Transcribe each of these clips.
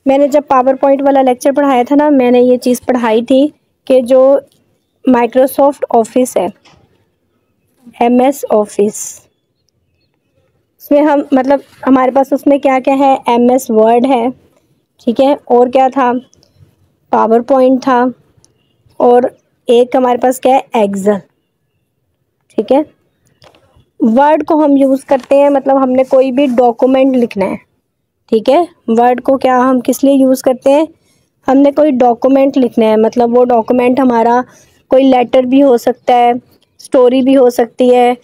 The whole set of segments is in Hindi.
मैंने जब पावर पॉइंट वाला लेक्चर पढ़ाया था ना, मैंने ये चीज़ पढ़ाई थी कि जो माइक्रोसॉफ्ट ऑफिस है, MS ऑफिस, उसमें हम मतलब हमारे पास उसमें क्या क्या है, MS वर्ड है, ठीक है, और क्या था, पावर पॉइंट था, और एक हमारे पास क्या है, एक्सेल, ठीक है। वर्ड को हम यूज़ करते हैं मतलब हमने कोई भी डॉक्यूमेंट लिखना है, ठीक है। वर्ड को क्या हम किस लिए यूज़ करते हैं, हमने कोई डॉक्यूमेंट लिखना है, मतलब वो डॉक्यूमेंट हमारा कोई लेटर भी हो सकता है, स्टोरी भी हो सकती है,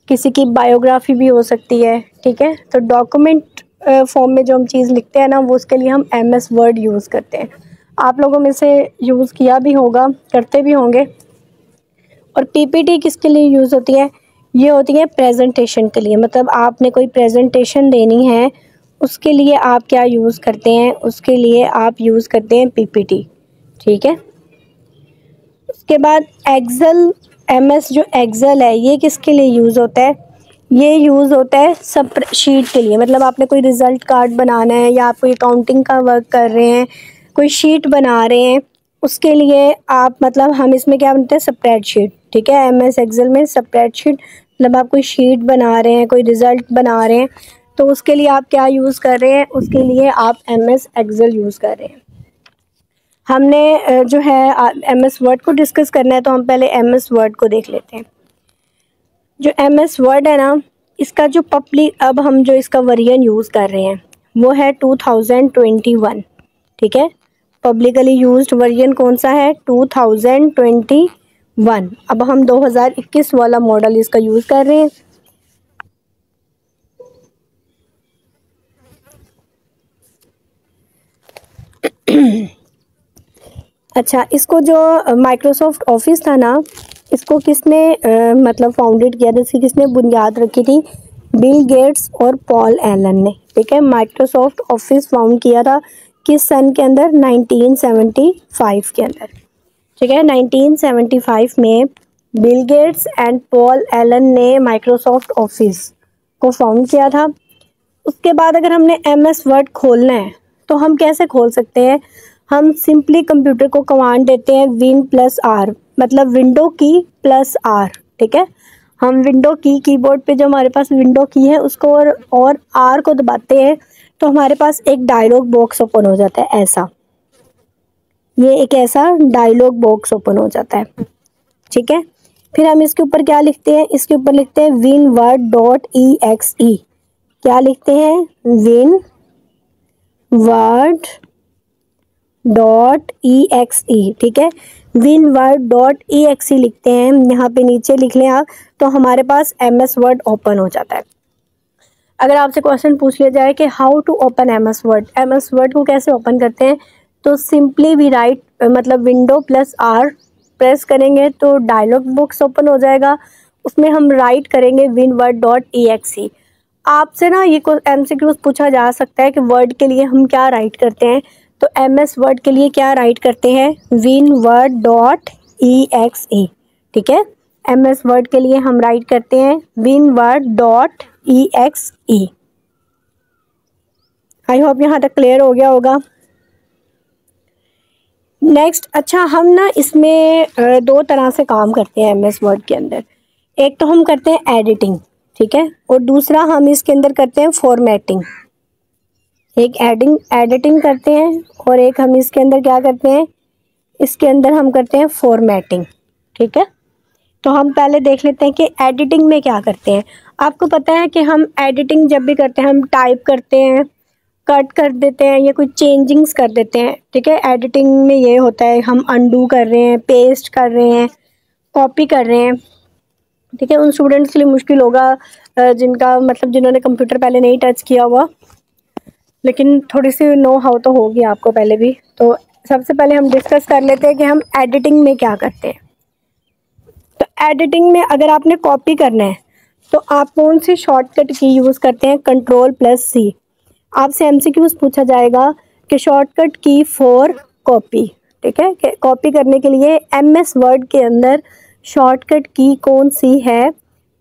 किसी की बायोग्राफी भी हो सकती है, ठीक है। तो डॉक्यूमेंट फॉर्म में जो हम चीज़ लिखते हैं ना, वो उसके लिए हम MS वर्ड यूज़ करते हैं। आप लोगों में से यूज़ किया भी होगा, करते भी होंगे। और PPT किसके लिए यूज़ होती है, ये होती है प्रेजेंटेशन के लिए, मतलब आपने कोई प्रेजेंटेशन देनी है उसके लिए आप क्या यूज़ करते हैं, उसके लिए आप यूज़ करते हैं PPT, ठीक है। उसके बाद एक्सेल, MS जो एक्सेल है ये किसके लिए यूज़ होता है, ये यूज़ होता है स्प्रेडशीट के लिए, मतलब आपने कोई रिज़ल्ट कार्ड बनाना है या आप कोई अकाउंटिंग का वर्क कर रहे हैं, कोई शीट बना रहे हैं, उसके लिए आप मतलब हम इसमें क्या बनते हैं, स्प्रेडशीट, ठीक है। MS एक्सेल में स्प्रेडशीट मतलब आप कोई शीट बना रहे हैं, कोई रिज़ल्ट बना रहे हैं, तो उसके लिए आप क्या यूज़ कर रहे हैं, उसके लिए आप MS एक्सेल यूज़ कर रहे हैं। हमने जो है MS वर्ड को डिस्कस करना है, तो हम पहले MS वर्ड को देख लेते हैं। जो MS वर्ड है ना, इसका जो पब्लिक, अब हम जो इसका वर्जन यूज़ कर रहे हैं वो है 2021, ठीक है। पब्लिकली यूज्ड वर्जन कौन सा है, 2021। अब हम 2021 वाला मॉडल इसका यूज़ कर रहे हैं। अच्छा, इसको जो माइक्रोसॉफ्ट ऑफिस था ना, इसको किसने मतलब फाउंडेड किया था, इसकी किसने बुनियाद रखी थी, बिल गेट्स और पॉल एलन ने, ठीक है। माइक्रोसॉफ्ट ऑफिस फाउंड किया था किस सन के अंदर, 1975 के अंदर, ठीक है। 1975 में Bill Gates and Paul Allen ने माइक्रोसॉफ्ट ऑफिस को फाउंड किया था। उसके बाद अगर हमने MS वर्ड खोलना है तो हम कैसे खोल सकते हैं, हम सिंपली कंप्यूटर को कमांड देते हैं Win+R, मतलब विंडो की +R, ठीक है। हम विंडो की कीबोर्ड पे जो हमारे पास विंडो की है उसको और R को दबाते हैं तो हमारे पास एक डायलॉग बॉक्स ओपन हो जाता है, ऐसा, ये एक ऐसा डायलॉग बॉक्स ओपन हो जाता है, ठीक है। फिर हम इसके ऊपर क्या लिखते हैं, इसके ऊपर लिखते हैं winword.exe, क्या लिखते हैं, winword.exe, ठीक है। winword.exe लिखते हैं, यहाँ पे नीचे लिख लें आप, तो हमारे पास MS वर्ड ओपन हो जाता है। अगर आपसे क्वेश्चन पूछ लिया जाए कि how to open MS word को कैसे ओपन करते हैं, तो सिंपली वी राइट, मतलब Window+R प्रेस करेंगे तो डायलॉग बॉक्स ओपन हो जाएगा, उसमें हम राइट करेंगे winword.exe। आपसे ना ये MCQs पूछा जा सकता है कि वर्ड के लिए हम क्या राइट करते हैं, तो MS वर्ड के लिए क्या राइट करते हैं, winword.exe, ठीक है। MS वर्ड के लिए हम राइट करते हैं winword.exe। आई होप यहाँ तक क्लियर हो गया होगा। नेक्स्ट, अच्छा, हम ना इसमें दो तरह से काम करते हैं MS वर्ड के अंदर। एक तो हम करते हैं एडिटिंग, ठीक है, और दूसरा हम इसके अंदर करते हैं फॉर्मेटिंग। एक एडिटिंग करते हैं और एक हम इसके अंदर क्या करते हैं, इसके अंदर हम करते हैं फॉर्मेटिंग, ठीक है। तो हम पहले देख लेते हैं कि एडिटिंग में क्या करते हैं। आपको पता है कि हम एडिटिंग जब भी करते हैं, हम टाइप करते हैं, कट कर देते हैं या कोई चेंजिंग्स कर देते हैं, ठीक है। एडिटिंग में ये होता है, हम अंडू कर रहे हैं, पेस्ट कर रहे हैं, कॉपी कर रहे हैं, ठीक है। उन स्टूडेंट्स के लिए मुश्किल होगा जिनका मतलब जिन्होंने कंप्यूटर पहले नहीं टच किया हुआ, लेकिन थोड़ी सी नो हाउ तो होगी आपको पहले भी। तो सबसे पहले हम डिस्कस कर लेते हैं कि हम एडिटिंग में क्या करते हैं। तो एडिटिंग में अगर आपने कॉपी करना है तो आप कौन सी शॉर्टकट की यूज़ करते हैं, Ctrl+C। आपसे MCQs पूछा जाएगा कि शॉर्टकट की फॉर कॉपी, ठीक है, कि कॉपी करने के लिए MS वर्ड के अंदर शॉर्टकट की कौन सी है,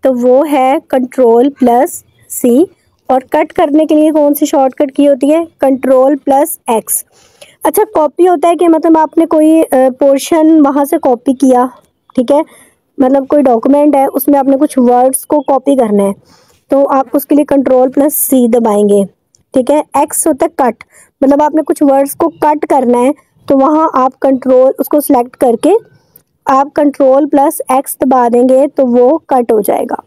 तो वो है Ctrl+C। और कट करने के लिए कौन सी शॉर्टकट की होती है, कंट्रोल प्लस एक्स। अच्छा, कॉपी होता है कि मतलब आपने कोई पोर्शन वहाँ से कॉपी किया, ठीक है, मतलब कोई डॉक्यूमेंट है उसमें आपने कुछ वर्ड्स को कॉपी करना है, तो आप उसके लिए कंट्रोल प्लस सी दबाएंगे, ठीक है। एक्स होता है कट, मतलब आपने कुछ वर्ड्स को कट करना है, तो वहाँ आप कंट्रोल उसको सिलेक्ट करके आप कंट्रोल प्लस एक्स दबा देंगे तो वो कट हो जाएगा।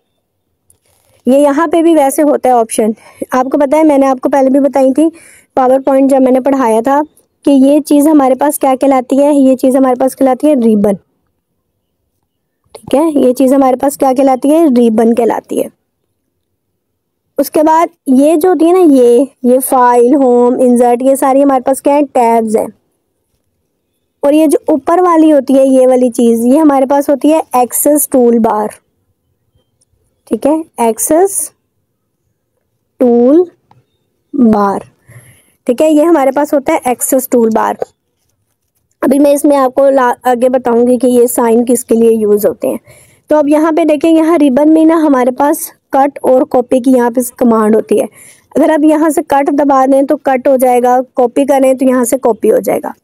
ये यहाँ पे भी वैसे होता है ऑप्शन, आपको पता है, मैंने आपको पहले भी बताई थी पावर पॉइंट जब मैंने पढ़ाया था कि ये चीज़ हमारे पास क्या कहलाती है, ये चीज़ हमारे पास कहलाती है रिबन, ठीक है, ये चीज़ हमारे पास क्या कहलाती है, रिबन कहलाती है। उसके बाद ये जो होती है ना, ये फाइल, होम, इंसर्ट, ये सारी हमारे पास क्या है, टैब्स हैं। और ये जो ऊपर वाली होती है, ये वाली चीज़, ये हमारे पास होती है एक्सेस टूल बार, ठीक है, एक्सेस टूल बार, ठीक है, ये हमारे पास होता है एक्सेस टूल बार। अभी मैं इसमें आपको आगे बताऊंगी कि ये साइन किसके लिए यूज़ होते हैं। तो अब यहाँ पे देखें, यहाँ रिबन में ना हमारे पास कट और कॉपी की यहाँ पे कमांड होती है। अगर आप यहाँ से कट दबा दें तो कट हो जाएगा, कॉपी करें तो यहाँ से कॉपी हो जाएगा।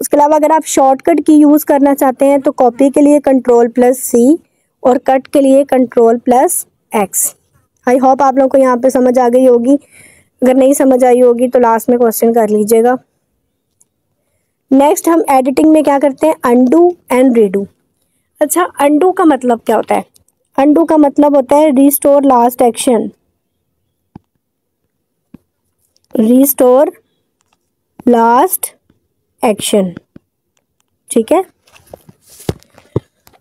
उसके अलावा अगर आप शॉर्टकट की यूज़ करना चाहते हैं तो कॉपी के लिए कंट्रोल प्लस सी और कट के लिए control plus x. I hope आप लोगों को यहाँ पे समझ आ गई होगी, अगर नहीं समझ आई होगी तो लास्ट में क्वेश्चन कर लीजिएगा। नेक्स्ट हम एडिटिंग में क्या करते हैं, अंडू एंड रीडू। अच्छा, अंडू का मतलब क्या होता है, अंडू का मतलब होता है restore last action, restore last action, ठीक है।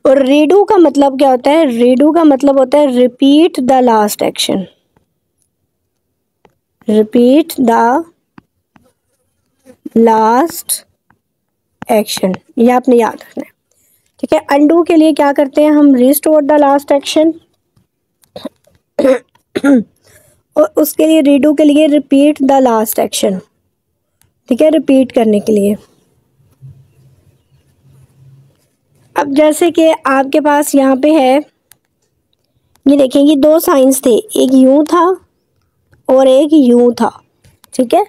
और रीडू का मतलब क्या होता है, रीडू का मतलब होता है repeat the last action, repeat the last action, ये आपने याद रखना है, ठीक है। अंडू के लिए क्या करते हैं हम, रिस्टोर द लास्ट एक्शन, और उसके लिए रीडू के लिए रिपीट द लास्ट एक्शन, ठीक है, रिपीट करने के लिए। अब जैसे कि आपके पास यहाँ पे है, ये देखें, ये दो साइंस थे, एक यूं था और एक यूं था, ठीक है।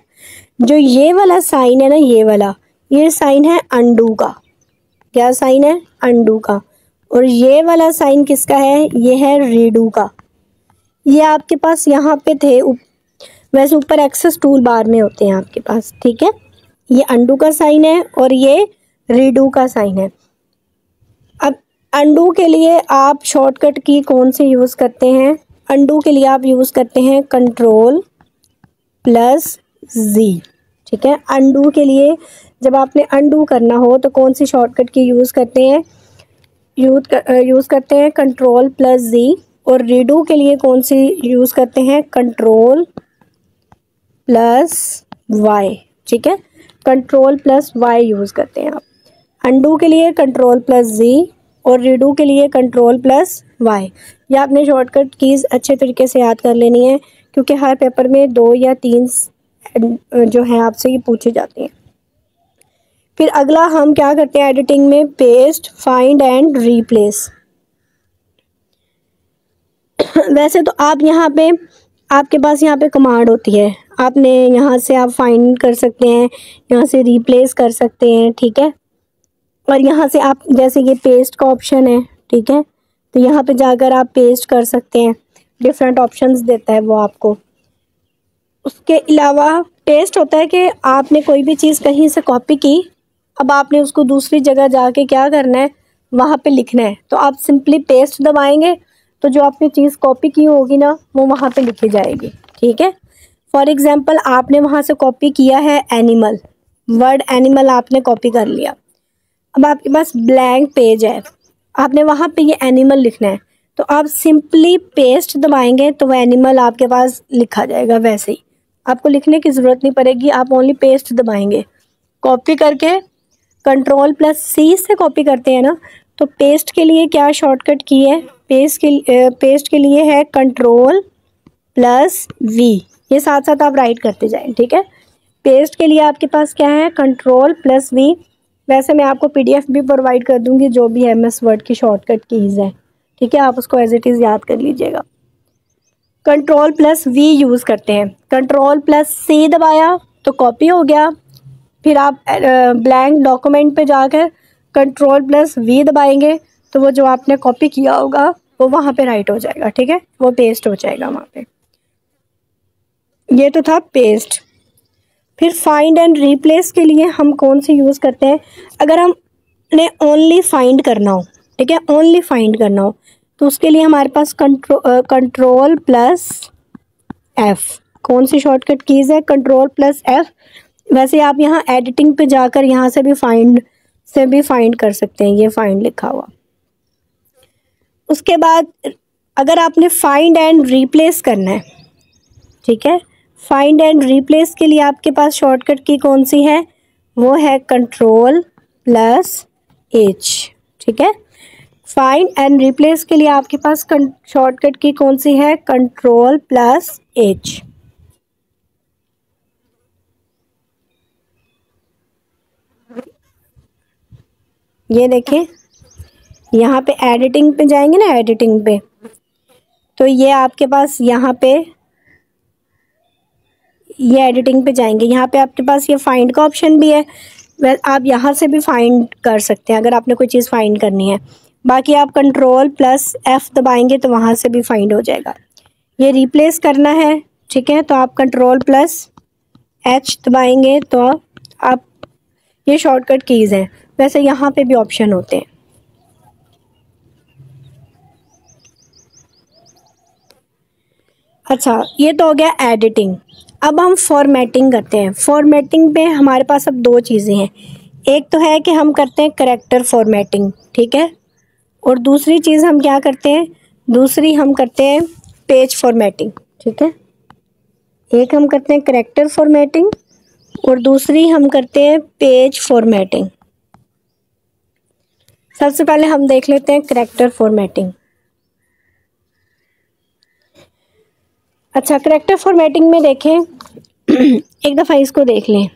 जो ये वाला साइन है ना, ये वाला, ये साइन है अंडू का, क्या साइन है, अंडू का। और ये वाला साइन किसका है, ये है रीडू का। ये आपके पास यहाँ पे थे, वैसे ऊपर एक्सेस टूल बार में होते हैं आपके पास, ठीक है। ये अंडू का साइन है और ये रीडू का साइन है। अब अंडू के लिए आप शॉर्टकट की कौन सी यूज़ करते हैं, अंडू के लिए आप यूज़ करते हैं कंट्रोल प्लस जी, ठीक है। अंडू के लिए जब आपने अंडू करना हो तो कौन सी शॉर्टकट की यूज़ करते हैं, यूज़ करते हैं कंट्रोल प्लस जी। और रीडू के लिए कौन सी यूज़ करते हैं, कंट्रोल प्लस वाई, ठीक है, कंट्रोल प्लस वाई यूज़ करते हैं आप। अंडू के लिए कंट्रोल प्लस जी और रीडू के लिए कंट्रोल प्लस वाई। ये आपने शॉर्टकट कीज़ अच्छे तरीके से याद कर लेनी है, क्योंकि हर पेपर में 2 या 3 जो हैं आपसे ये पूछे जाते हैं। फिर अगला हम क्या करते हैं एडिटिंग में, पेस्ट, फाइंड एंड रिप्लेस। वैसे तो आप यहाँ पे, आपके पास यहाँ पे कमांड होती है, आपने यहाँ से आप फाइंड कर सकते हैं, यहाँ से रिप्लेस कर सकते हैं, ठीक है। और यहाँ से आप, जैसे ये पेस्ट का ऑप्शन है, ठीक है, तो यहाँ पे जाकर आप पेस्ट कर सकते हैं, डिफरेंट ऑप्शंस देता है वो आपको। उसके अलावा पेस्ट होता है कि आपने कोई भी चीज़ कहीं से कॉपी की, अब आपने उसको दूसरी जगह जाके क्या करना है, वहाँ पे लिखना है, तो आप सिंपली पेस्ट दबाएंगे तो जो आपने चीज़ कॉपी की होगी ना वो वहाँ पे लिखी जाएगी, ठीक है। फॉर एग्जांपल आपने वहाँ से कॉपी किया है एनिमल, वर्ड एनिमल आपने कॉपी कर लिया, अब आपके पास ब्लैंक पेज है, आपने वहाँ पे ये एनिमल लिखना है, तो आप सिंपली पेस्ट दबाएंगे तो वह एनिमल आपके पास लिखा जाएगा, वैसे ही आपको लिखने की ज़रूरत नहीं पड़ेगी, आप ओनली पेस्ट दबाएंगे। कॉपी करके कंट्रोल प्लस सी से कॉपी करते हैं ना, तो पेस्ट के लिए क्या शॉर्टकट की है, पेस्ट के लिए है कंट्रोल प्लस वी, ये साथ साथ आप राइट करते जाएं, ठीक है। पेस्ट के लिए आपके पास क्या है, कंट्रोल प्लस वी। वैसे मैं आपको PDF भी प्रोवाइड कर दूंगी जो भी MS वर्ड की शॉर्टकट कीज़ है, ठीक है, आप उसको एज इट इज़ याद कर लीजिएगा। कंट्रोल प्लस वी यूज़ करते हैं। कंट्रोल प्लस सी दबाया तो कॉपी हो गया, फिर आप ब्लैंक डॉक्यूमेंट पे जाकर कंट्रोल प्लस वी दबाएंगे तो वो जो आपने कॉपी किया होगा वो वहाँ पे राइट हो जाएगा, ठीक है, वो पेस्ट हो जाएगा वहाँ पे। ये तो था पेस्ट। फिर फाइंड एंड रिप्लेस के लिए हम कौन सी यूज़ करते हैं? अगर हमने ओनली फाइंड करना हो, ठीक है, ओनली फाइंड करना हो तो उसके लिए हमारे पास कंट्रोल प्लस एफ। कौन सी शॉर्टकट कीज़ है? Control plus F. वैसे आप यहाँ एडिटिंग पे जाकर यहाँ से भी फाइंड कर सकते हैं, ये फाइंड लिखा हुआ। उसके बाद अगर आपने फाइंड एंड रिप्लेस करना है, ठीक है, फाइंड एंड रिप्लेस के लिए आपके पास शॉर्टकट की कौन सी है? वो है कंट्रोल प्लस एच, ठीक है। फाइंड एंड रिप्लेस के लिए आपके पास शॉर्टकट की कौन सी है? Control plus H. ये देखें, यहाँ पे एडिटिंग पे जाएंगे ना, एडिटिंग पे, तो ये आपके पास यहाँ पे, ये एडिटिंग पे जाएंगे, यहाँ पे आपके पास ये फाइंड का ऑप्शन भी है। आप यहाँ से भी फाइंड कर सकते हैं अगर आपने कोई चीज़ फाइंड करनी है। बाकी आप कंट्रोल प्लस एफ दबाएंगे तो वहाँ से भी फाइंड हो जाएगा। ये रिप्लेस करना है, ठीक है, तो आप कंट्रोल प्लस एच दबाएंगे तो आप, ये शॉर्टकट कीज़ हैं। वैसे यहाँ पे भी ऑप्शन होते हैं। अच्छा, ये तो हो गया एडिटिंग। अब हम फॉर्मेटिंग करते हैं। फॉर्मेटिंग पे हमारे पास अब दो चीज़ें हैं। एक तो है कि हम करते हैं करैक्टर फॉर्मेटिंग, ठीक है, और दूसरी चीज़ हम क्या करते हैं? दूसरी हम करते हैं पेज फॉर्मेटिंग, ठीक है। एक हम करते हैं करैक्टर फॉर्मेटिंग और दूसरी हम करते हैं पेज फॉर्मेटिंग। सबसे पहले हम देख लेते हैं करैक्टर फॉर्मेटिंग। अच्छा, करैक्टर फॉर्मेटिंग में देखें, एक दफ़ा इसको देख लें।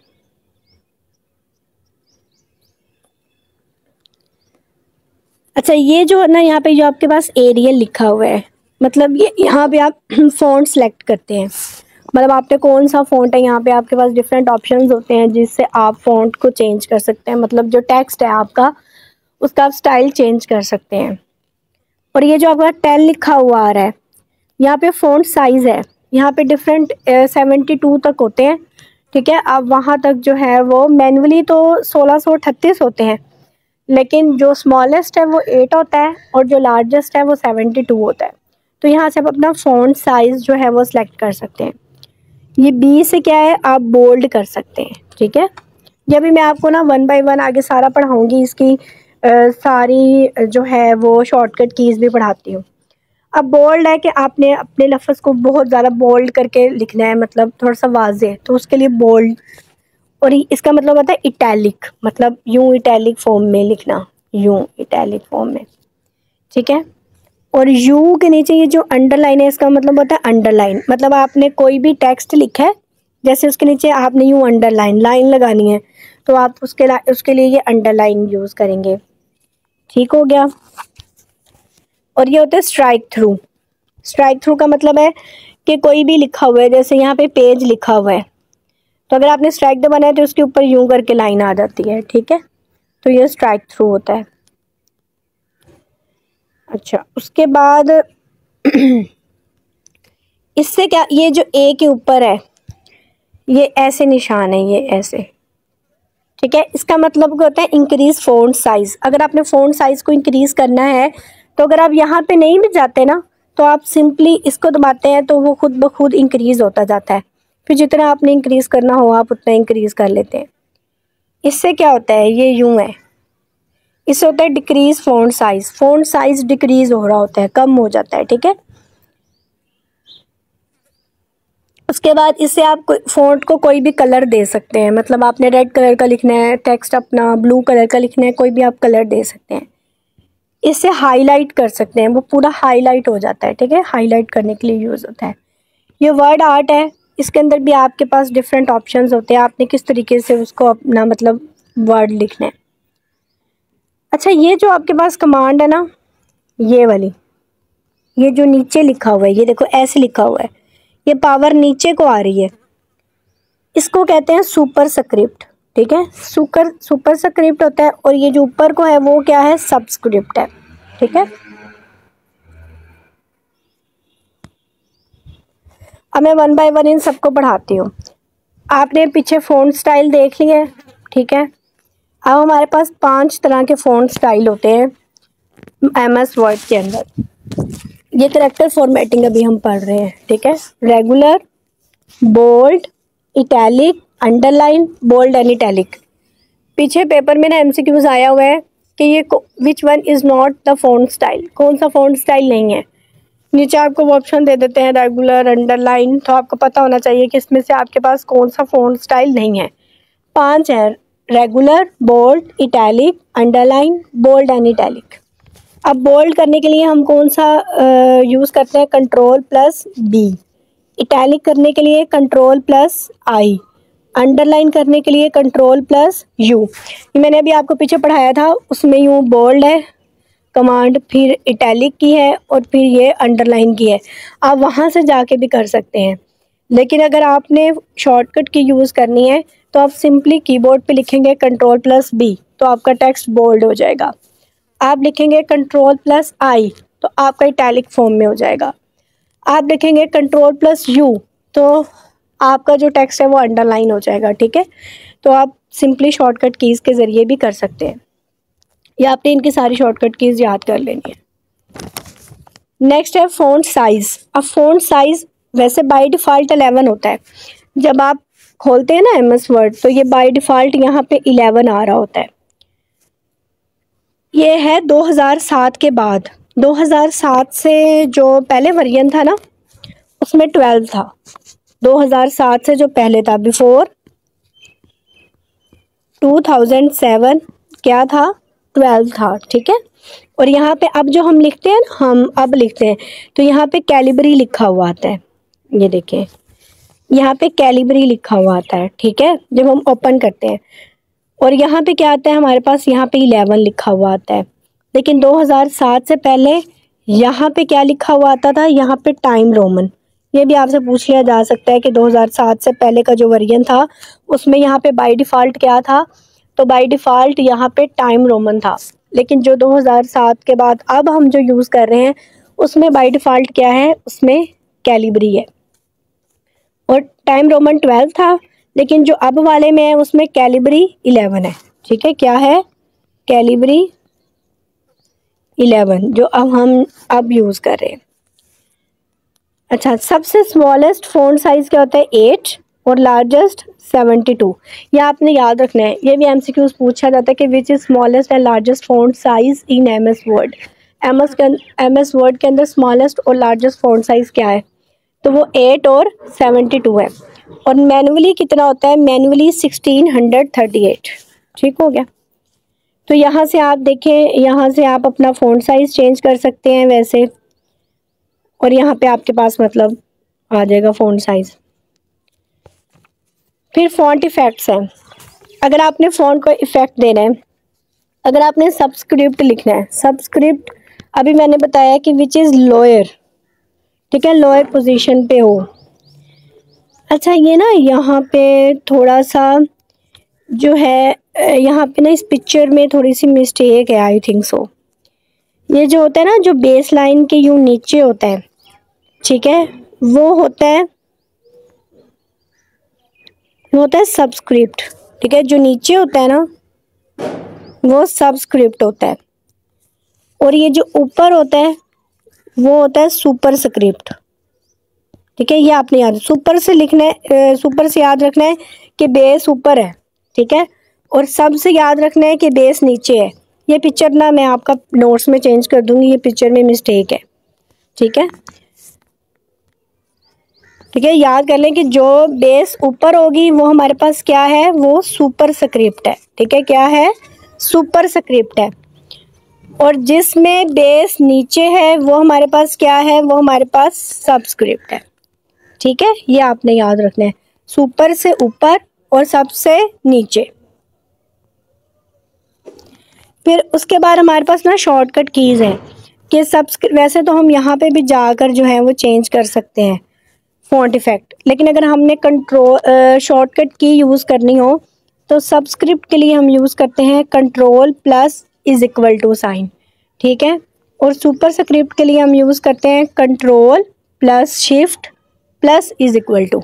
अच्छा, ये जो है ना, यहाँ पे जो आपके पास एरियल लिखा हुआ है, मतलब ये यहाँ पे आप फ़ॉन्ट सेलेक्ट करते हैं। मतलब आपने कौन सा फ़ॉन्ट है, यहाँ पे आपके पास डिफरेंट ऑप्शंस होते हैं जिससे आप फ़ॉन्ट को चेंज कर सकते हैं। मतलब जो टेक्स्ट है आपका, उसका आप स्टाइल चेंज कर सकते हैं। और ये जो आपका 10 लिखा हुआ आ रहा है, यहाँ पे फ़ॉन्ट साइज़ है, यहाँ पे डिफरेंट 72 तक होते हैं, ठीक है। अब वहाँ तक जो है वो मैनुअली तो 1638 होते हैं, लेकिन जो स्मॉलेस्ट है वो 8 होता है और जो लार्जेस्ट है वो 72 होता है। तो यहाँ से आप अपना फ़ॉन्ट साइज़ जो है वो सिलेक्ट कर सकते हैं। ये बी से क्या है, आप बोल्ड कर सकते हैं, ठीक है। ये भी मैं आपको ना 1 बाय 1 आगे सारा पढ़ाऊँगी, इसकी सारी जो है वो शॉर्टकट कीज़ भी पढ़ाती हूँ। अब बोल्ड है कि आपने अपने लफ्ज़ को बहुत ज़्यादा बोल्ड करके लिखना है, मतलब थोड़ा सा वाज़ेह, तो उसके लिए बोल्ड। और इसका मतलब होता है इटैलिक, मतलब यूं इटैलिक फॉर्म में लिखना, यूं इटैलिक फॉर्म में, ठीक है। और यू के नीचे ये जो अंडरलाइन है, इसका मतलब होता है अंडरलाइन। मतलब आपने कोई भी टेक्स्ट लिखा है, जैसे उसके नीचे आपने यूं अंडरलाइन लाइन लगानी है, तो आप उसके लिए ये अंडरलाइन यूज़ करेंगे, ठीक हो गया। और ये होता है स्ट्राइक थ्रू। स्ट्राइक थ्रू का मतलब है कि कोई भी लिखा हुआ है, जैसे यहाँ पे पेज लिखा हुआ है, तो अगर आपने स्ट्राइक दबाना है तो उसके ऊपर यूं करके लाइन आ जाती है, ठीक है, तो ये स्ट्राइक थ्रू होता है। अच्छा, उसके बाद इससे क्या, ये जो ए के ऊपर है ये ऐसे निशान है, ये ऐसे, ठीक है, इसका मतलब क्या होता है? Increase font size. अगर आपने फ़ॉन्ट साइज़ को इंक्रीज करना है तो अगर आप यहाँ पे नहीं भी जाते ना, तो आप सिंपली इसको दबाते हैं तो वो खुद ब खुद इंक्रीज होता जाता है। फिर जितना आपने इंक्रीज करना हो आप उतना इंक्रीज कर लेते हैं। इससे क्या होता है? ये यूं है, इससे होता है decrease font size. Font size decrease हो रहा होता है, कम हो जाता है, ठीक है। उसके बाद इससे आप फ़ॉन्ट को कोई भी कलर दे सकते हैं। मतलब आपने रेड कलर का लिखना है टेक्स्ट, अपना ब्लू कलर का लिखना है, कोई भी आप कलर दे सकते हैं। इससे हाईलाइट कर सकते हैं, वो पूरा हाईलाइट हो जाता है, ठीक है, हाईलाइट करने के लिए यूज़ होता है। ये वर्ड आर्ट है, इसके अंदर भी आपके पास डिफरेंट ऑप्शंस होते हैं, आपने किस तरीके से उसको अपना मतलब वर्ड लिखना है। अच्छा, ये जो आपके पास कमांड है ना, ये वाली, ये जो नीचे लिखा हुआ है, ये देखो ऐसे लिखा हुआ है, ये पावर नीचे को आ रही है, इसको कहते हैं सुपर स्क्रिप्ट। ठीक है, सुपर स्क्रिप्ट होता है, और ये जो ऊपर को है वो क्या है, सबस्क्रिप्ट है। ठीक है, अब मैं वन बाय वन इन सबको पढ़ाती हूँ। आपने पीछे फ़ॉन्ट स्टाइल देख लिया है। ठीक है, अब हमारे पास 5 तरह के फ़ॉन्ट स्टाइल होते हैं MS वर्ड के अंदर। ये करेक्टर फॉर्मेटिंग अभी हम पढ़ रहे हैं। ठीक है, regular, bold, italic, underline, bold and italic. पीछे पेपर में ना MCQs आया हुआ है कि ये which one is not the font style, कौन सा फ़ॉन्ट स्टाइल नहीं है। नीचे आपको वो ऑप्शन दे देते हैं रेगुलर, अंडरलाइन, तो आपको पता होना चाहिए कि इसमें से आपके पास कौन सा फ़ॉन्ट स्टाइल नहीं है। 5 है, regular, bold, italic, underline, bold and italic. अब बोल्ड करने के लिए हम कौन सा यूज़ करते हैं, Ctrl+B। इटैलिक करने के लिए Ctrl+I। अंडरलाइन करने के लिए Ctrl+U। ये मैंने अभी आपको पीछे पढ़ाया था, उसमें यूँ बोल्ड है कमांड, फिर इटैलिक की है, और फिर ये अंडरलाइन की है। आप वहाँ से जाके भी कर सकते हैं, लेकिन अगर आपने शॉर्टकट की यूज़ करनी है तो आप सिंपली कीबोर्ड पे लिखेंगे Ctrl+B, तो आपका टेक्स्ट बोल्ड हो जाएगा। आप लिखेंगे Ctrl+I, तो आपका इटैलिक फॉर्म में हो जाएगा। आप लिखेंगे Ctrl+U, तो आपका जो टेक्स्ट है वो अंडरलाइन हो जाएगा। ठीक है, तो आप सिंपली शॉर्टकट कीज़ के ज़रिए भी कर सकते हैं, या आपने इनकी सारी शॉर्टकट कीज़ याद कर लेनी है। नेक्स्ट है फ़ॉन्ट साइज़। अब फ़ॉन्ट साइज़ वैसे बाय डिफ़ॉल्ट 11 होता है। जब आप खोलते हैं ना MS वर्ड, तो ये बाय डिफ़ॉल्ट यहाँ पे 11 आ रहा होता है। ये है 2007 के बाद। 2007 से जो पहले वर्जन था ना, उसमें 12 था। 2007 से जो पहले था, बिफोर 2007 क्या था, 12 था। ठीक है, और यहाँ पे अब जो हम लिखते हैं ना, हम अब लिखते हैं, तो यहाँ पे कैलिबरी लिखा हुआ आता है। ये देखें, यहाँ पे कैलिबरी लिखा हुआ आता है। ठीक है, जब हम ओपन करते हैं, और यहाँ पे क्या आता है हमारे पास, यहाँ पे 11 लिखा हुआ आता है। लेकिन 2007 से पहले यहाँ पे क्या लिखा हुआ आता था, यहाँ पे टाइम रोमन। ये भी आपसे पूछ लिया जा सकता है कि 2007 से पहले का जो वर्जन था उसमें यहाँ पे बाय डिफ़ॉल्ट क्या था, तो बाय डिफ़ॉल्ट यहाँ पे टाइम रोमन था। लेकिन जो 2007 के बाद अब हम जो यूज़ कर रहे हैं उसमें बाय डिफ़ॉल्ट क्या है, उसमें कैलिबरी है, और टाइम रोमन 12 था, लेकिन जो अब वाले में है उसमें कैलिबरी 11 है। ठीक है, क्या है, कैलिबरी 11, जो हम अब यूज़ कर रहे हैं। अच्छा, सबसे स्मॉलेस्ट फ़ॉन्ट साइज़ क्या होता है, 8, और लार्जेस्ट 72। ये आपने याद रखना है, ये भी MCQs पूछा जाता है कि which is smallest and largest font size in MS word. MS word के अंदर स्मॉलेस्ट और लार्जेस्ट फ़ॉन्ट साइज़ क्या है, तो वो 8 और 72 है। और मैनुअली कितना होता है, मैनुअली 1638। ठीक हो गया, तो यहाँ से आप देखें, यहाँ से आप अपना फ़ॉन्ट साइज़ चेंज कर सकते हैं वैसे, और यहाँ पे आपके पास मतलब आ जाएगा फ़ॉन्ट साइज़। फिर फ़ॉन्ट इफ़ेक्ट्स हैं। अगर आपने फ़ॉन्ट को इफ़ेक्ट देना है, अगर आपने सबस्क्रिप्ट लिखना है, सबस्क्रिप्ट अभी मैंने बताया कि विच इज़ लोअर। ठीक है, लोअर पोजीशन पे हो। अच्छा, ये ना यहाँ पे थोड़ा सा जो है, यहाँ पे ना इस पिक्चर में थोड़ी सी मिस्टेक है, आई थिंक सो। ये जो होता है ना, जो बेस लाइन के यूँ नीचे होता है, ठीक है, वो होता है सबस्क्रिप्ट। ठीक है, जो नीचे होता है ना वो सबस्क्रिप्ट होता है, और ये जो ऊपर होता है वो होता है सुपर स्क्रिप्ट। ठीक है, ये आपने याद, सुपर से लिखना है, सुपर से याद रखना है कि बेस ऊपर है। ठीक है, और सब से याद रखना है कि बेस नीचे है। ये पिक्चर ना मैं आपका नोट्स में चेंज कर दूंगी, ये पिक्चर में मिस्टेक है। ठीक है, ठीक है, याद कर लें कि जो बेस ऊपर होगी वो हमारे पास क्या है, वो सुपर स्क्रिप्ट है। ठीक है, क्या है, सुपर स्क्रिप्ट है। और जिसमें बेस नीचे है वो हमारे पास क्या है, वो हमारे पास सबस्क्रिप्ट है। ठीक है, ये आपने याद रखना है, सुपर से ऊपर और सबसे नीचे। फिर उसके बाद हमारे पास ना शॉर्टकट कीज़ हैं। कि वैसे तो हम यहाँ पे भी जाकर जो है वो चेंज कर सकते हैं फ़ॉन्ट इफेक्ट, लेकिन अगर हमने कंट्रोल शॉर्टकट की यूज़ करनी हो तो सब्सक्रिप्ट के लिए हम यूज़ करते हैं control plus is equal to sign, ठीक है। और सुपर स्क्रिप्ट के लिए हम यूज़ करते हैं control plus shift plus is equal to,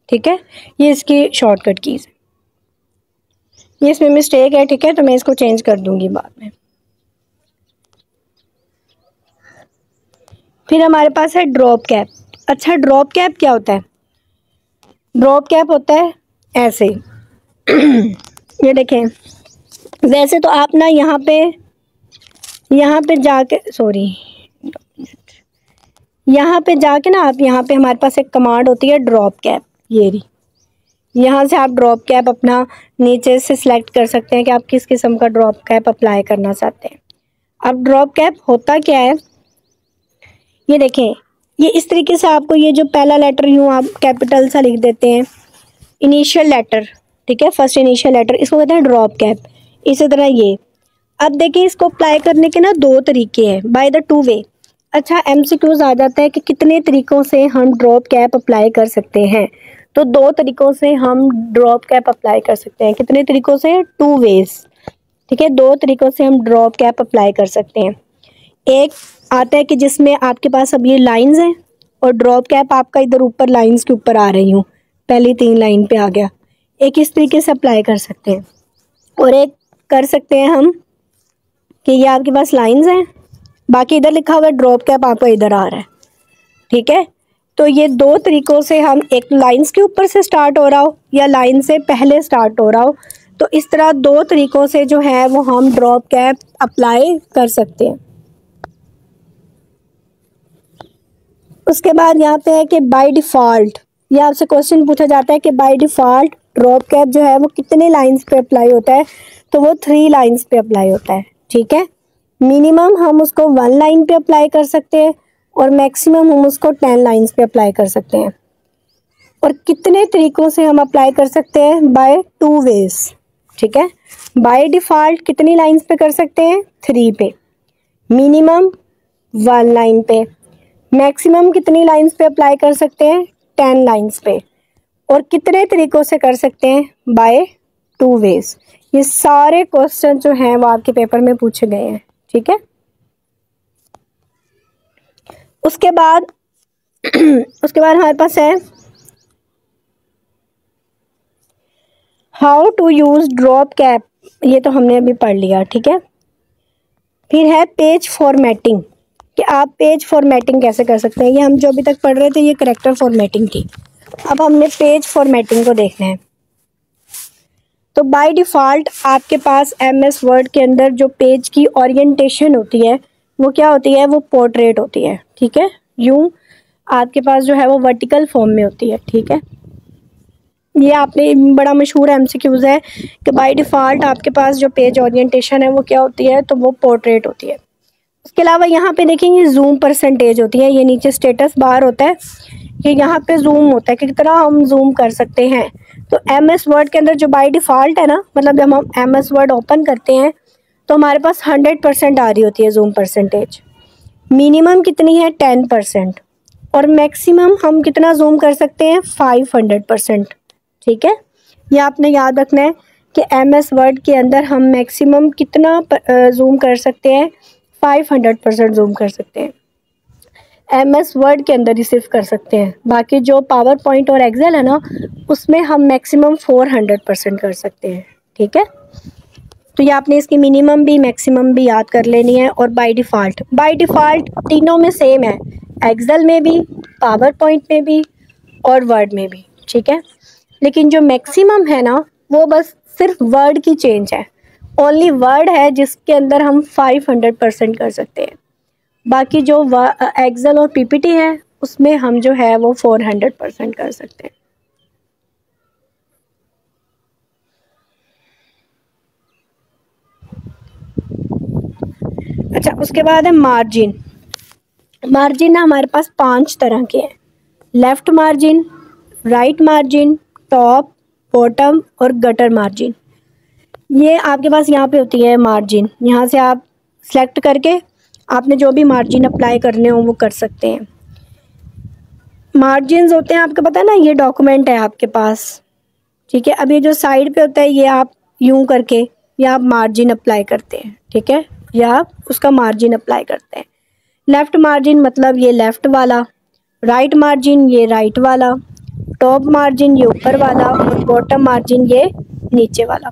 ठीक है। ये इसकी शॉर्टकट कीज़ है। ये इसमें मिस्टेक है, ठीक है, तो मैं इसको चेंज कर दूंगी बाद में। फिर हमारे पास है ड्रॉप कैप। अच्छा, ड्रॉप कैप क्या होता है? ड्रॉप कैप होता है ऐसे ये देखें, वैसे तो आप ना यहाँ पे जाके यहाँ पे जाके ना आप यहाँ पे हमारे पास एक कमांड होती है ड्रॉप कैप, ये रही। यहाँ से आप ड्रॉप कैप अपना नीचे से सिलेक्ट कर सकते हैं कि आप किस किस्म का ड्रॉप कैप अप्लाई करना चाहते हैं। अब ड्रॉप कैप होता क्या है, ये देखें, ये इस तरीके से आपको ये जो पहला लेटर यूँ आप कैपिटल सा लिख देते हैं, इनिशियल लेटर, ठीक है, फर्स्ट इनिशियल लेटर, इसको कहते हैं ड्रॉप कैप। इसी तरह ये, अब देखिए इसको अप्लाई करने के ना दो तरीके हैं, बाय द टू वे। अच्छा, एमसीक्यूज आ जाता है कि कितने तरीक़ों से हम ड्रॉप कैप अप्लाई कर सकते हैं, तो दो तरीक़ों से हम ड्रॉप कैप अप्लाई कर सकते हैं। कितने तरीक़ों से? टू वेज, ठीक है, दो तरीक़ों से हम ड्रॉप कैप अप्लाई कर सकते हैं। एक आता है कि जिसमें आपके पास अब ये लाइंस हैं और ड्रॉप कैप आपका इधर ऊपर लाइंस के ऊपर आ रही हूँ, पहली 3 लाइन पे आ गया, एक इस तरीके से अप्लाई कर सकते हैं। और एक कर सकते हैं हम कि ये आपके पास लाइंस हैं, बाकी इधर लिखा हुआ है ड्रॉप कैप आपका इधर आ रहा है, ठीक है। तो ये दो तरीक़ों से, हम एक लाइंस के ऊपर से स्टार्ट हो रहा हो या लाइन से पहले स्टार्ट हो रहा हो, तो इस तरह दो तरीक़ों से जो है वो हम ड्रॉप कैप अप्लाई कर सकते हैं। उसके बाद यहाँ पे है कि बाय डिफ़ॉल्ट, ये आपसे क्वेश्चन पूछा जाता है कि बाय डिफ़ॉल्ट ड्रॉप कैप जो है वो कितने लाइंस पे अप्लाई होता है, तो वो 3 लाइंस पे अप्लाई होता है, ठीक है। मिनिमम हम उसको 1 लाइन पे अप्लाई कर सकते हैं और मैक्सिमम हम उसको 10 लाइंस पे अप्लाई कर सकते हैं। और कितने तरीक़ों से हम अप्लाई कर सकते हैं? बाय 2 वेज, ठीक है। बाय डिफ़ॉल्ट कितनी लाइंस पे कर सकते हैं? 3 पे, मिनिमम 1 लाइन पे, मैक्सिमम कितनी लाइंस पे अप्लाई कर सकते हैं? 10 लाइंस पे। और कितने तरीक़ों से कर सकते हैं? By 2 ways. ये सारे क्वेश्चन जो हैं वो आपके पेपर में पूछे गए हैं, ठीक है। उसके बाद हमारे पास है how to use drop cap, ये तो हमने अभी पढ़ लिया, ठीक है। फिर है पेज फॉर्मेटिंग, कि आप पेज फॉर्मेटिंग कैसे कर सकते हैं। ये हम जो अभी तक पढ़ रहे थे ये करैक्टर फॉर्मेटिंग थी, अब हमने पेज फॉर्मेटिंग को देखना है। तो बाय डिफ़ॉल्ट आपके पास MS वर्ड के अंदर जो पेज की ओरिएंटेशन होती है वो क्या होती है? वो पोर्ट्रेट होती है, ठीक है। यूँ आपके पास जो है वो वर्टिकल फॉर्म में होती है, ठीक है। ये आपने बड़ा मशहूर MCQs है कि बाय डिफ़ॉल्ट आपके पास जो पेज ओरिएंटेशन है वो क्या होती है? तो वो पोर्ट्रेट होती है। उसके अलावा यहाँ पे देखेंगे जूम परसेंटेज होती है, ये नीचे स्टेटस बार होता है, ये यहाँ पे जूम होता है कि कितना हम जूम कर सकते हैं। तो MS वर्ड के अंदर जो बाय डिफ़ॉल्ट है ना, मतलब जब हम MS वर्ड ओपन करते हैं तो हमारे पास 100% आ रही होती है जूम परसेंटेज। मिनिमम कितनी है? 10%। और मैक्सिमम हम कितना जूम कर सकते हैं? 500%, ठीक है। ये आपने याद रखना है कि MS वर्ड के अंदर हम मैक्सिमम कितना जूम कर सकते हैं? 500% जूम कर सकते हैं। MS वर्ड के अंदर ही सिर्फ कर सकते हैं, बाकी जो पावर पॉइंट और एक्सेल है ना उसमें हम मैक्सिमम 400% कर सकते हैं, ठीक है। तो ये आपने इसकी मिनिमम भी मैक्सिमम भी याद कर लेनी है। और बाय डिफ़ॉल्ट तीनों में सेम है, एक्सेल में भी, पावर पॉइंट में भी और वर्ड में भी, ठीक है। लेकिन जो मैक्सिमम है ना वो बस सिर्फ वर्ड की चेंज है, ओनली वर्ड है जिसके अंदर हम 500% कर सकते हैं। बाकी जो एक्सेल और PPT है उसमें हम जो है वो 400% कर सकते हैं। अच्छा, उसके बाद है मार्जिन। मार्जिन ना हमारे पास 5 तरह के हैं, left margin, right margin, top, bottom और गटर मार्जिन। ये आपके पास यहाँ पे होती है मार्जिन, यहाँ से आप सेलेक्ट करके आपने जो भी मार्जिन अप्लाई करने हो वो कर सकते हैं। मार्जिन होते हैं आपको पता है ना, ये डॉक्यूमेंट है आपके पास, ठीक है। अब ये जो साइड पे होता है ये आप यूं करके या आप मार्जिन अप्लाई करते हैं, ठीक है, या आप उसका मार्जिन अप्लाई करते हैं। लेफ़्ट मार्जिन मतलब ये लेफ़्ट वाला, राइट मार्जिन ये राइट वाला, टॉप मार्जिन ये ऊपर वाला और बॉटम मार्जिन ये नीचे वाला।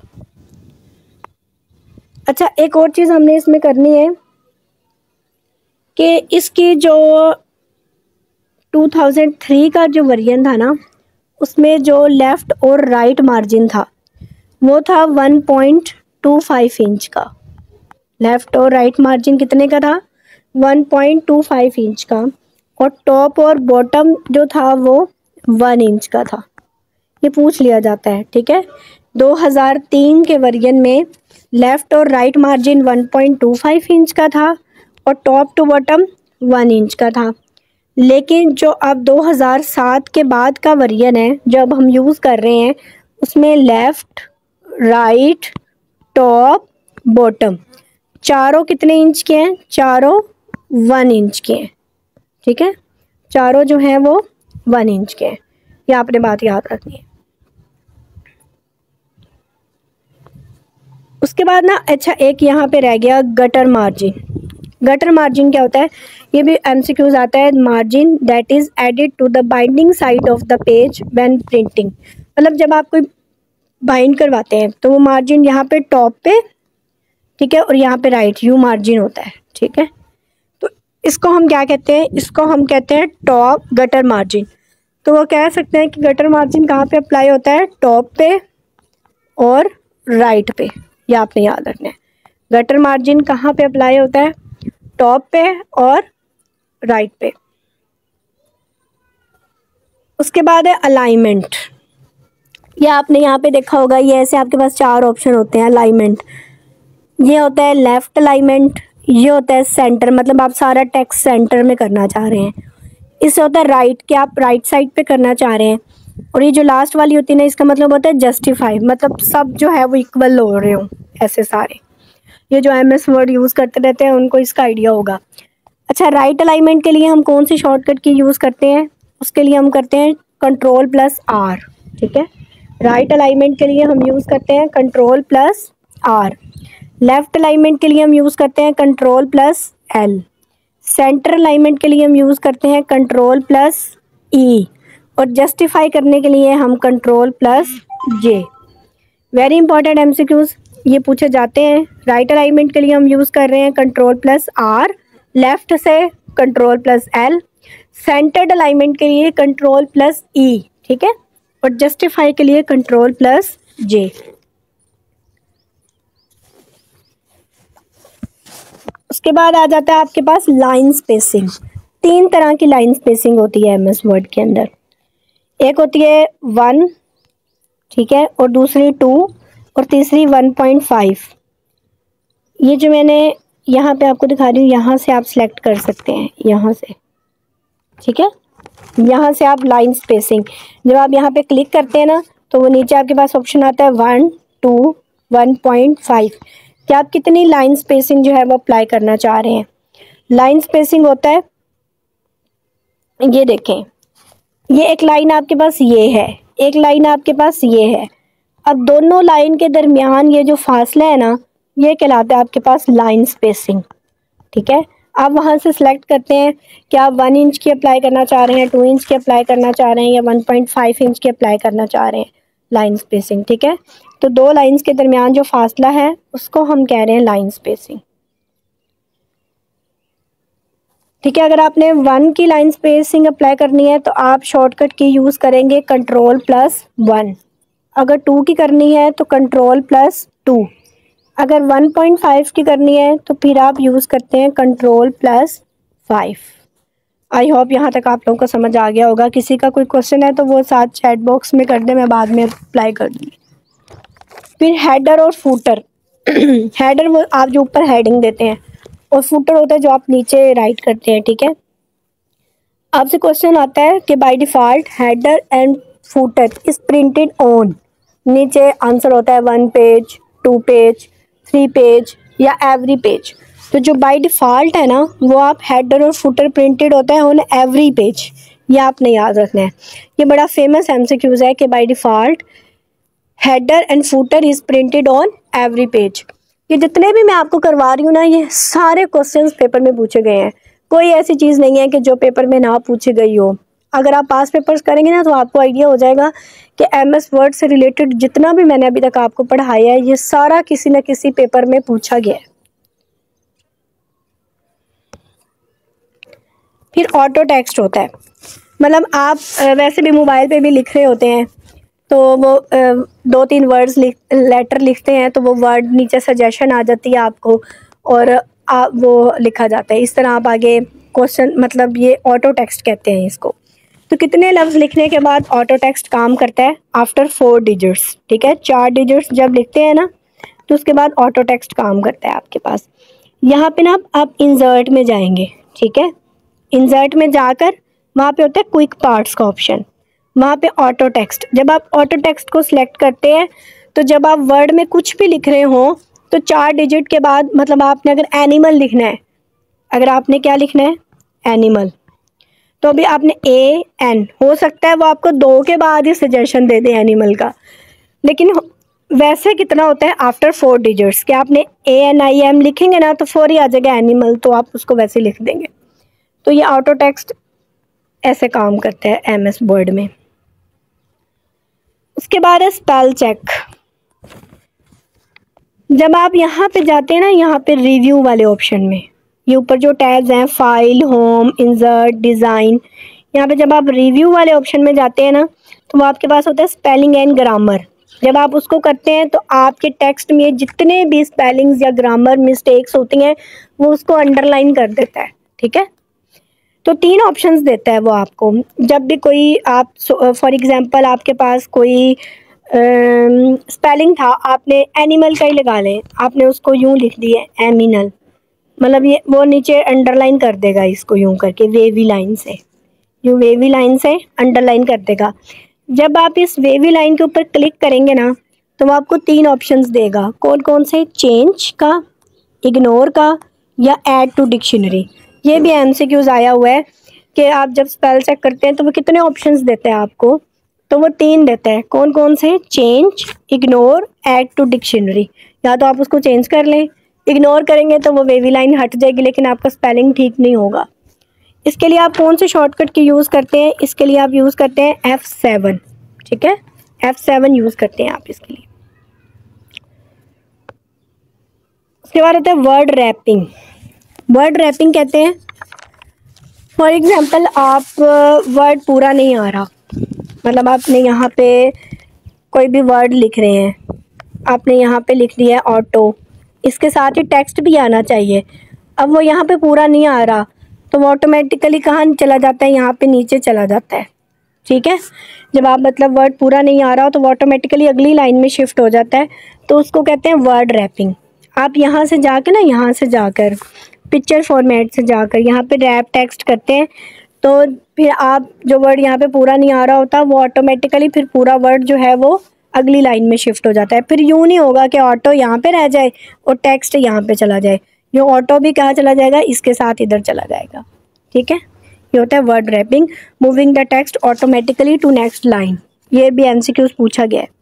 अच्छा, एक और चीज़ हमने इसमें करनी है कि इसकी जो 2003 का जो वर्जन था ना, उसमें जो लेफ़्ट और राइट मार्जिन था वो था 1.25 इंच का। लेफ़्ट और राइट मार्जिन कितने का था? 1.25 इंच का। और टॉप और बॉटम जो था वो 1 इंच का था। ये पूछ लिया जाता है, ठीक है। 2003 के वर्जन में लेफ़्ट और राइट मार्जिन 1.25 इंच का था और टॉप टू बॉटम 1 इंच का था। लेकिन जो अब 2007 के बाद का वर्जन है जो अब हम यूज़ कर रहे हैं, उसमें लेफ़्ट, राइट, टॉप, बॉटम चारों कितने इंच के हैं? चारों 1 इंच के हैं, ठीक है। चारों जो हैं वो 1 इंच के हैं। ये आपने बात याद रखनी है। उसके बाद ना, अच्छा एक यहाँ पे रह गया गटर मार्जिन। गटर मार्जिन क्या होता है? ये भी एमसीक्यूज आता है। Margin that is added to the binding side of the page when printing. मतलब जब आप कोई बाइंड करवाते हैं तो वो मार्जिन यहाँ पे टॉप पे, ठीक है, और यहाँ पे राइट यू मार्जिन होता है, ठीक है। तो इसको हम क्या कहते हैं? इसको हम कहते हैं टॉप गटर मार्जिन। तो वो कह सकते हैं कि गटर मार्जिन कहाँ पे अप्लाई होता है? टॉप पे और राइट पे। ये आपने याद रखना है। गटर मार्जिन कहाँ पे अप्लाई होता है? टॉप पे और राइट पे। उसके बाद है अलाइनमेंट। ये आपने यहाँ पे देखा होगा, ये ऐसे आपके पास 4 ऑप्शन होते हैं अलाइनमेंट। ये होता है लेफ्ट अलाइनमेंट, ये होता है सेंटर, मतलब आप सारा टेक्स्ट सेंटर में करना चाह रहे हैं। इससे होता है राइट, कि आप राइट साइड पे करना चाह रहे हैं। और ये जो लास्ट वाली होती है ना, इसका मतलब होता है जस्टिफाई, मतलब सब जो है वो इक्वल हो रहे हो ऐसे सारे। ये जो MS वर्ड यूज़ करते रहते हैं उनको इसका आइडिया होगा। अच्छा, राइट अलाइनमेंट के लिए हम कौन सी शॉर्टकट की यूज़ करते हैं? उसके लिए हम करते हैं Ctrl+R, ठीक है। राइट अलाइनमेंट के लिए हम यूज़ करते हैं Ctrl+R। लेफ़्ट अलाइनमेंट के लिए हम यूज़ करते हैं Ctrl+L। सेंटर अलाइनमेंट के लिए हम यूज़ करते हैं Ctrl+E। और जस्टिफाई करने के लिए हम Ctrl+J। वेरी इंपॉर्टेंट MCQs ये पूछे जाते हैं। राइट अलाइनमेंट के लिए हम यूज़ कर रहे हैं Ctrl+R, लेफ़्ट से Ctrl+L, सेंटर्ड अलाइनमेंट के लिए Ctrl+E, ठीक है, और जस्टिफाई के लिए Ctrl+J। उसके बाद आ जाता है आपके पास लाइन स्पेसिंग। 3 तरह की लाइन स्पेसिंग होती है MS वर्ड के अंदर। एक होती है 1, ठीक है, और दूसरी 2 और तीसरी 1.5। ये जो मैंने यहाँ पे आपको दिखा रही हूँ, यहाँ से आप सिलेक्ट कर सकते हैं, यहाँ से, ठीक है। यहाँ से आप लाइन स्पेसिंग, जब आप यहाँ पे क्लिक करते हैं ना तो वो नीचे आपके पास ऑप्शन आता है 1, 2, 1.5 कि आप कितनी लाइन स्पेसिंग जो है वो अप्लाई करना चाह रहे हैं। लाइन स्पेसिंग होता है, ये देखें, ये एक लाइन आपके पास ये है, एक लाइन आपके पास ये है। अब दोनों लाइन के दरमियान ये जो फासला है ना, ये कहलाता है आपके पास लाइन स्पेसिंग, ठीक है। आप वहाँ से सिलेक्ट करते हैं कि आप 1 इंच की अप्लाई करना चाह रहे हैं, 2 इंच की अप्लाई करना चाह रहे हैं या 1.5 इंच की अप्लाई करना चाह रहे हैं लाइन स्पेसिंग, ठीक है। तो 2 लाइंस के दरमियान जो फासला है उसको हम कह रहे हैं लाइन स्पेसिंग, ठीक है। अगर आपने 1 की लाइन स्पेसिंग अप्लाई करनी है तो आप शॉर्टकट की यूज़ करेंगे Ctrl+1। अगर 2 की करनी है तो Ctrl+2। अगर 1.5 की करनी है तो फिर आप यूज़ करते हैं Ctrl+5। आई होप यहाँ तक आप लोगों को समझ आ गया होगा। किसी का कोई क्वेश्चन है तो वो साथ चैट बॉक्स में कर दे, मैं बाद में रिप्लाई कर दूँगी। फिर हेडर और फूटर। हेडर वो आप जो ऊपर हेडिंग देते हैं और फूटर होता है जो आप नीचे राइट करते हैं, ठीक है। आपसे क्वेश्चन आता है कि by default header and footer is printed on. नीचे आंसर होता है 1 पेज, 2 पेज, 3 पेज या एवरी पेज। तो जो बाय डिफ़ॉल्ट है ना वो आप हेडर और फुटर प्रिंटेड होता है ऑन एवरी पेज, ये आपने याद रखना है। ये बड़ा फेमस एमसीक्यूज है कि by default header and footer is printed on every page. ये जितने भी मैं आपको करवा रही हूँ ना, ये सारे क्वेश्चंस पेपर में पूछे गए हैं, कोई ऐसी चीज़ नहीं है कि जो पेपर में ना पूछी गई हो। अगर आप पास पेपर्स करेंगे ना तो आपको आइडिया हो जाएगा कि एमएस वर्ड से रिलेटेड जितना भी मैंने अभी तक आपको पढ़ाया है ये सारा किसी न किसी पेपर में पूछा गया है। फिर ऑटो टेक्स्ट होता है, मतलब आप वैसे भी मोबाइल पे भी लिख रहे होते हैं तो वो 2-3 वर्ड्स लेटर लिखते हैं तो वो वर्ड नीचे सजेशन आ जाती है आपको और वो लिखा जाता है। इस तरह आप आगे क्वेश्चन, मतलब ये ऑटो टेक्स्ट कहते हैं इसको। तो कितने लफ्ज़ लिखने के बाद ऑटो टेक्स्ट काम करता है? आफ्टर 4 डिजिट्स, ठीक है। 4 डिजिट्स जब लिखते हैं ना तो उसके बाद ऑटो टेक्स्ट काम करता है आपके पास। यहाँ पे ना आप इंसर्ट में जाएंगे, ठीक है। इंसर्ट में जाकर वहाँ पे होता है क्विक पार्ट्स का ऑप्शन, वहाँ पे ऑटो टेक्स्ट। जब आप ऑटो टेक्स्ट को सिलेक्ट करते हैं तो जब आप वर्ड में कुछ भी लिख रहे हो तो 4 डिजिट के बाद, मतलब आपने अगर एनिमल लिखना है, अगर आपने क्या लिखना है एनिमल, तो अभी आपने AN, हो सकता है वो आपको 2 के बाद ही सजेशन दे दे एनिमल का, लेकिन वैसे कितना होता है आफ्टर 4 डिजिट्स कि आपने ANIM लिखेंगे ना तो 4 ही आ जाएगा एनिमल, तो आप उसको वैसे लिख देंगे। तो ये ऑटो टेक्स्ट ऐसे काम करता है एमएस वर्ड में। उसके बाद है स्पेल चेक। जब आप यहाँ पे जाते हैं ना, यहाँ पे रिव्यू वाले ऑप्शन में, ये ऊपर जो टैब्स हैं फाइल, होम, इंसर्ट, डिज़ाइन, यहाँ पे जब आप रिव्यू वाले ऑप्शन में जाते हैं ना तो वो आपके पास होता है स्पेलिंग एंड ग्रामर। जब आप उसको करते हैं तो आपके टेक्स्ट में जितने भी स्पेलिंग्स या ग्रामर मिस्टेक्स होती हैं वो उसको अंडरलाइन कर देता है, ठीक है। तो 3 ऑप्शंस देता है वो आपको। जब भी कोई आप फॉर एग्जांपल आपके पास कोई स्पेलिंग था, आपने एनिमल का ही लगा लें, आपने उसको यूं लिख दिया एमिनल, मतलब ये वो नीचे अंडरलाइन कर देगा इसको यूं करके वेवी लाइन से, यूं वेवी लाइन से अंडरलाइन कर देगा। जब आप इस वेवी लाइन के ऊपर क्लिक करेंगे ना तो वो आपको 3 ऑप्शंस देगा। कौन कौन से? चेंज का, इग्नोर का या ऐड टू डिक्शनरी। ये भी एमसीक्यूज आया हुआ है कि आप जब स्पेल चेक करते हैं तो वो कितने ऑप्शंस देते हैं आपको, तो वो 3 देता है। कौन कौन से? Change, ignore, add to dictionary. या तो आप उसको चेंज कर लें, इग्नोर करेंगे तो वो वेवी लाइन हट जाएगी लेकिन आपका स्पेलिंग ठीक नहीं होगा। इसके लिए आप कौन से शॉर्टकट की यूज़ करते हैं? इसके लिए आप यूज़ करते हैं F7, ठीक है, F7 यूज़ करते हैं आप इसके लिए। उसके बाद होता है वर्ड रैपिंग। वर्ड रैपिंग कहते हैं, फॉर एग्जांपल आप वर्ड पूरा नहीं आ रहा, मतलब आपने यहाँ पे कोई भी वर्ड लिख रहे हैं, आपने यहाँ पे लिख दिया है ऑटो, इसके साथ ही टेक्स्ट भी आना चाहिए। अब वो यहाँ पे पूरा नहीं आ रहा तो वो ऑटोमेटिकली कहाँ चला जाता है? यहाँ पे नीचे चला जाता है, ठीक है। जब आप मतलब वर्ड पूरा नहीं आ रहा तो वो ऑटोमेटिकली अगली लाइन में शिफ्ट हो जाता है, तो उसको कहते हैं वर्ड रैपिंग। आप यहाँ से जाकर ना, यहाँ से जाकर पिक्चर फॉर्मेट से जाकर यहाँ पे रैप टेक्स्ट करते हैं, तो फिर आप जो वर्ड यहाँ पे पूरा नहीं आ रहा होता वो ऑटोमेटिकली फिर पूरा वर्ड जो है वो अगली लाइन में शिफ्ट हो जाता है। फिर यूँ नहीं होगा कि ऑटो यहाँ पे रह जाए और टेक्स्ट यहाँ पे चला जाए, ये ऑटो भी कहाँ चला जाएगा? इसके साथ इधर चला जाएगा, ठीक है। ये होता है word wrapping, moving the text automatically to next line. ये भी एमसीक्यूज पूछा गया है।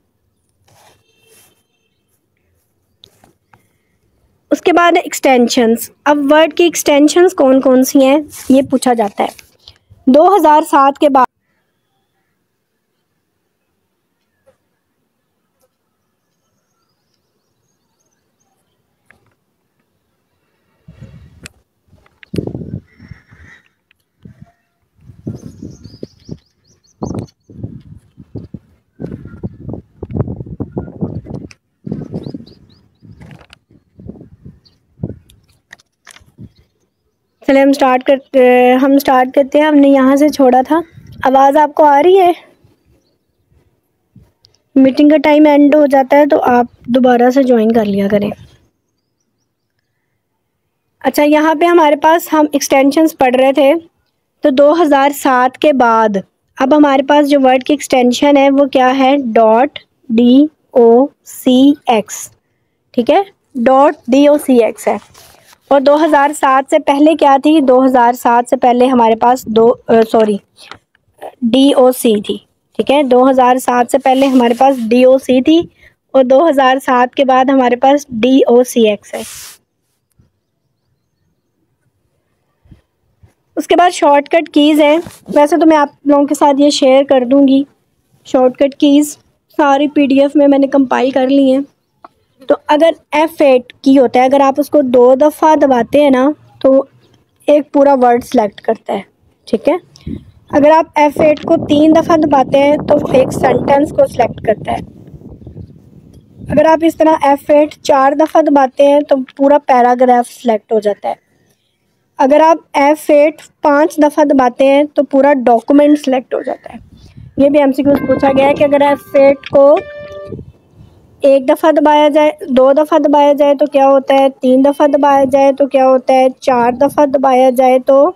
उसके बाद एक्सटेंशंस। अब वर्ड की एक्सटेंशंस कौन कौन सी हैं ये पूछा जाता है। 2007 के बाद चले हम स्टार्ट करते हैं। हमने यहाँ से छोड़ा था। आवाज़ आपको आ रही है? मीटिंग का टाइम एंड हो जाता है तो आप दोबारा से ज्वाइन कर लिया करें। अच्छा, यहाँ पे हमारे पास हम एक्सटेंशंस पढ़ रहे थे, तो 2007 के बाद अब हमारे पास जो वर्ड की एक्सटेंशन है वो क्या है? .docx, ठीक है, .docx है। और 2007 से पहले क्या थी, 2007 से पहले हमारे पास DOC थी। ठीक है, 2007 से पहले हमारे पास DOC थी और 2007 के बाद हमारे पास DOCX है। उसके बाद शॉर्टकट कीज़ हैं। वैसे तो मैं आप लोगों के साथ ये शेयर कर दूंगी, शॉर्टकट कीज़ सारी PDF में मैंने कंपाइल कर ली हैं। तो अगर F8 की होता है, अगर आप उसको 2 दफ़ा दबाते हैं ना तो एक पूरा वर्ड सेलेक्ट करता है। ठीक है, अगर आप F8 को 3 दफ़ा दबाते हैं तो एक सेंटेंस को सिलेक्ट करता है। अगर आप इस तरह F8 4 दफ़ा दबाते हैं तो पूरा पैराग्राफ सेलेक्ट हो जाता है। अगर आप F8 5 दफ़ा दबाते हैं तो पूरा डॉक्यूमेंट सेलेक्ट हो जाता है। ये भी MCQ पूछा गया है कि अगर F8 को 1 दफ़ा दबाया जाए, 2 दफ़ा दबाया जाए तो क्या होता है, 3 दफ़ा दबाया जाए तो क्या होता है, 4 दफ़ा दबाया जाए तो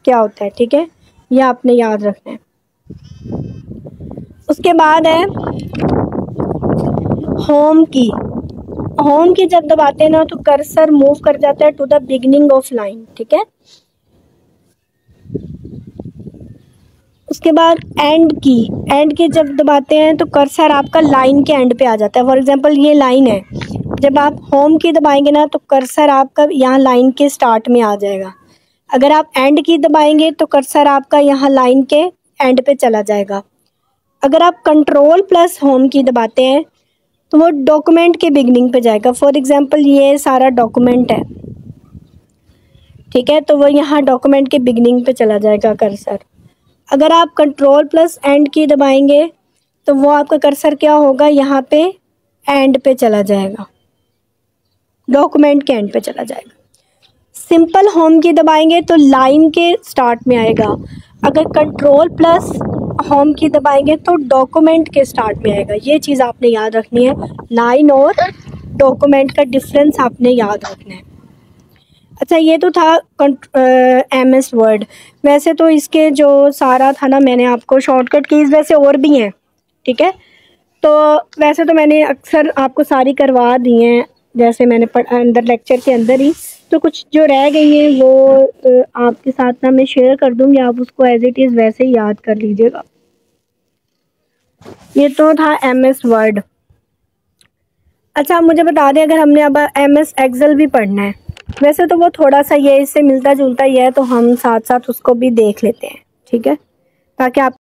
क्या होता है। ठीक है, यह आपने याद रखना है। उसके बाद है होम की। होम की जब दबाते हैं ना तो कर्सर मूव कर जाता है to the beginning of line. ठीक है, उसके बाद एंड की जब दबाते हैं तो कर्सर आपका लाइन के एंड पे आ जाता है। फॉर एग्जांपल ये लाइन है, जब आप होम की दबाएंगे ना तो कर्सर आपका यहाँ लाइन के स्टार्ट में आ जाएगा। अगर आप एंड की दबाएंगे तो कर्सर आपका यहाँ लाइन के एंड पे चला जाएगा। अगर आप कंट्रोल प्लस होम की दबाते हैं तो वो डॉक्यूमेंट के बिगनिंग पे जाएगा। फॉर एग्जांपल ये सारा डॉक्यूमेंट है। ठीक है, तो वो यहाँ डॉक्यूमेंट के बिगनिंग पे चला जाएगा कर्सर। अगर आप कंट्रोल प्लस एंड की दबाएंगे तो वो आपका कर्सर क्या होगा, यहाँ पे एंड पे चला जाएगा, डॉक्यूमेंट के एंड पे चला जाएगा। सिंपल होम की दबाएंगे तो लाइन के स्टार्ट में आएगा। अगर कंट्रोल प्लस होम की दबाएंगे तो डॉक्यूमेंट के स्टार्ट में आएगा। ये चीज़ आपने याद रखनी है, लाइन और डॉक्यूमेंट का डिफरेंस आपने याद रखना है। अच्छा, ये तो था MS वर्ड। वैसे तो इसके जो सारा था ना, मैंने आपको शॉर्टकट कीज़ वैसे और भी हैं। ठीक है, तो वैसे तो मैंने अक्सर आपको सारी करवा दी हैं, जैसे मैंने अंदर लेक्चर के अंदर ही। तो कुछ जो रह गई हैं वो आपके साथ ना मैं शेयर कर दूँगी, आप उसको एज इट इज़ वैसे ही याद कर लीजिएगा। ये तो था MS वर्ड। अच्छा, मुझे बता दें, अगर हमने अब MS एक्सेल भी पढ़ना है, वैसे तो वो थोड़ा सा ये इससे मिलता जुलता ही है, तो हम साथ साथ उसको भी देख लेते हैं। ठीक है, ताकि आप